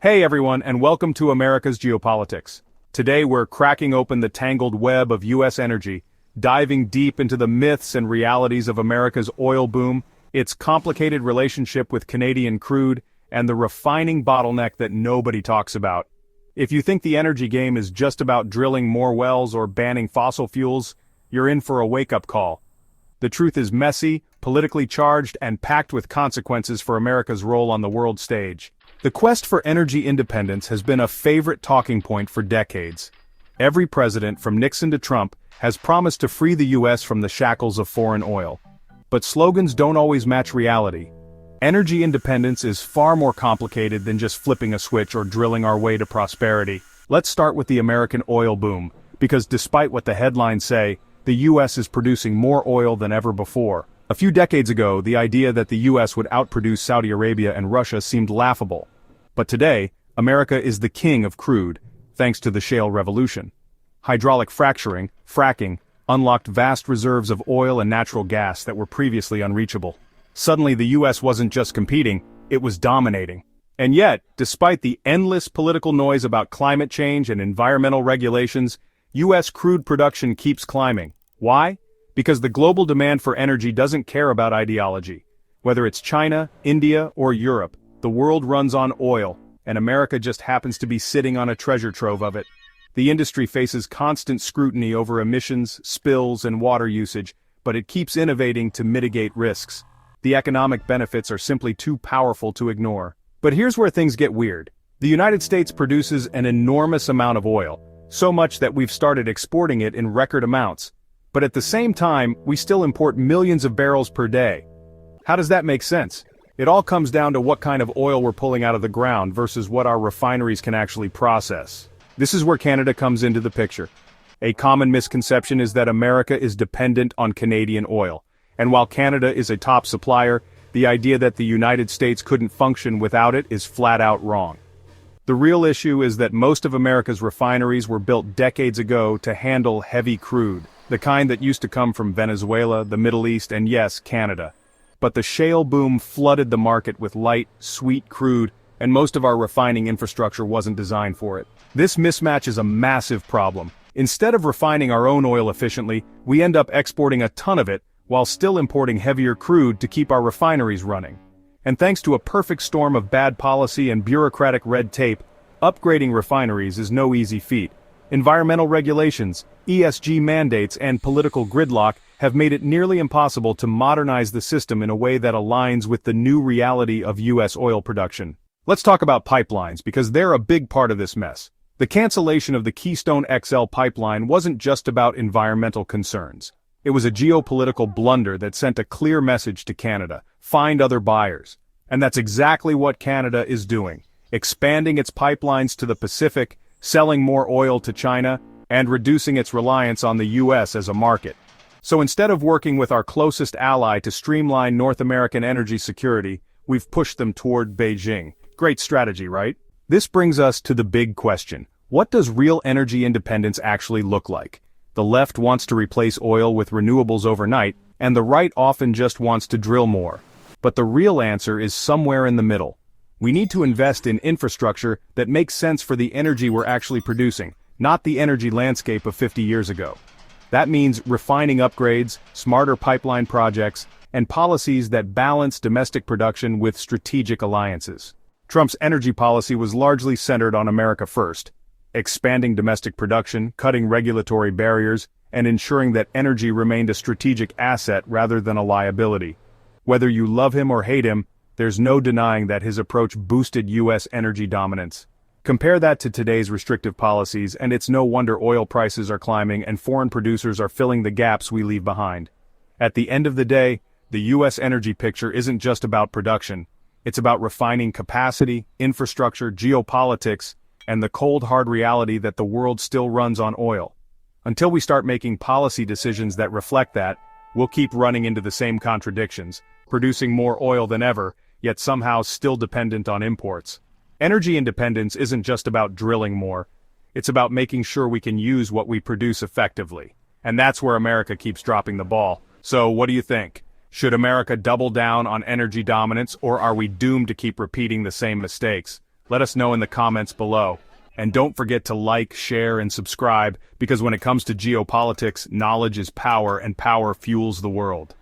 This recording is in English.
Hey everyone, and welcome to America's Geopolitics. Today we're cracking open the tangled web of U.S. energy, diving deep into the myths and realities of America's oil boom, its complicated relationship with Canadian crude, and the refining bottleneck that nobody talks about. If you think the energy game is just about drilling more wells or banning fossil fuels, you're in for a wake-up call. The truth is messy, politically charged, and packed with consequences for America's role on the world stage. The quest for energy independence has been a favorite talking point for decades. Every president, from Nixon to Trump, has promised to free the U.S. from the shackles of foreign oil. But slogans don't always match reality. Energy independence is far more complicated than just flipping a switch or drilling our way to prosperity. Let's start with the American oil boom, because despite what the headlines say, the U.S. is producing more oil than ever before. A few decades ago, the idea that the U.S. would outproduce Saudi Arabia and Russia seemed laughable. But today, America is the king of crude, thanks to the shale revolution. Hydraulic fracking, unlocked vast reserves of oil and natural gas that were previously unreachable. Suddenly the U.S. wasn't just competing, it was dominating. And yet, despite the endless political noise about climate change and environmental regulations, U.S. crude production keeps climbing. Why? Because the global demand for energy doesn't care about ideology. Whether it's China, India, or Europe, the world runs on oil, and America just happens to be sitting on a treasure trove of it. The industry faces constant scrutiny over emissions, spills, and water usage, but it keeps innovating to mitigate risks. The economic benefits are simply too powerful to ignore. But here's where things get weird. The United States produces an enormous amount of oil, so much that we've started exporting it in record amounts. But at the same time, we still import millions of barrels per day. How does that make sense? It all comes down to what kind of oil we're pulling out of the ground versus what our refineries can actually process. This is where Canada comes into the picture. A common misconception is that America is dependent on Canadian oil. And while Canada is a top supplier, the idea that the United States couldn't function without it is flat out wrong. The real issue is that most of America's refineries were built decades ago to handle heavy crude, the kind that used to come from Venezuela, the Middle East, and yes, Canada. But the shale boom flooded the market with light, sweet crude, and most of our refining infrastructure wasn't designed for it. This mismatch is a massive problem. Instead of refining our own oil efficiently, we end up exporting a ton of it, while still importing heavier crude to keep our refineries running. And thanks to a perfect storm of bad policy and bureaucratic red tape, upgrading refineries is no easy feat. Environmental regulations, ESG mandates, and political gridlock have made it nearly impossible to modernize the system in a way that aligns with the new reality of U.S. oil production. Let's talk about pipelines, because they're a big part of this mess. The cancellation of the Keystone XL pipeline wasn't just about environmental concerns. It was a geopolitical blunder that sent a clear message to Canada: find other buyers. And that's exactly what Canada is doing, expanding its pipelines to the Pacific, selling more oil to China, and reducing its reliance on the U.S. as a market. So instead of working with our closest ally to streamline North American energy security, we've pushed them toward Beijing. Great strategy, right? This brings us to the big question. What does real energy independence actually look like? The left wants to replace oil with renewables overnight, and the right often just wants to drill more. But the real answer is somewhere in the middle. We need to invest in infrastructure that makes sense for the energy we're actually producing, not the energy landscape of 50 years ago. That means refining upgrades, smarter pipeline projects, and policies that balance domestic production with strategic alliances. Trump's energy policy was largely centered on America first, expanding domestic production, cutting regulatory barriers, and ensuring that energy remained a strategic asset rather than a liability. Whether you love him or hate him, there's no denying that his approach boosted U.S. energy dominance. Compare that to today's restrictive policies, and it's no wonder oil prices are climbing and foreign producers are filling the gaps we leave behind. At the end of the day, the U.S. energy picture isn't just about production. It's about refining capacity, infrastructure, geopolitics, and the cold hard reality that the world still runs on oil. Until we start making policy decisions that reflect that, we'll keep running into the same contradictions, producing more oil than ever, yet somehow still dependent on imports. Energy independence isn't just about drilling more. It's about making sure we can use what we produce effectively. And that's where America keeps dropping the ball. So what do you think? Should America double down on energy dominance, or are we doomed to keep repeating the same mistakes? Let us know in the comments below. And don't forget to like, share, and subscribe, because when it comes to geopolitics, knowledge is power and power fuels the world.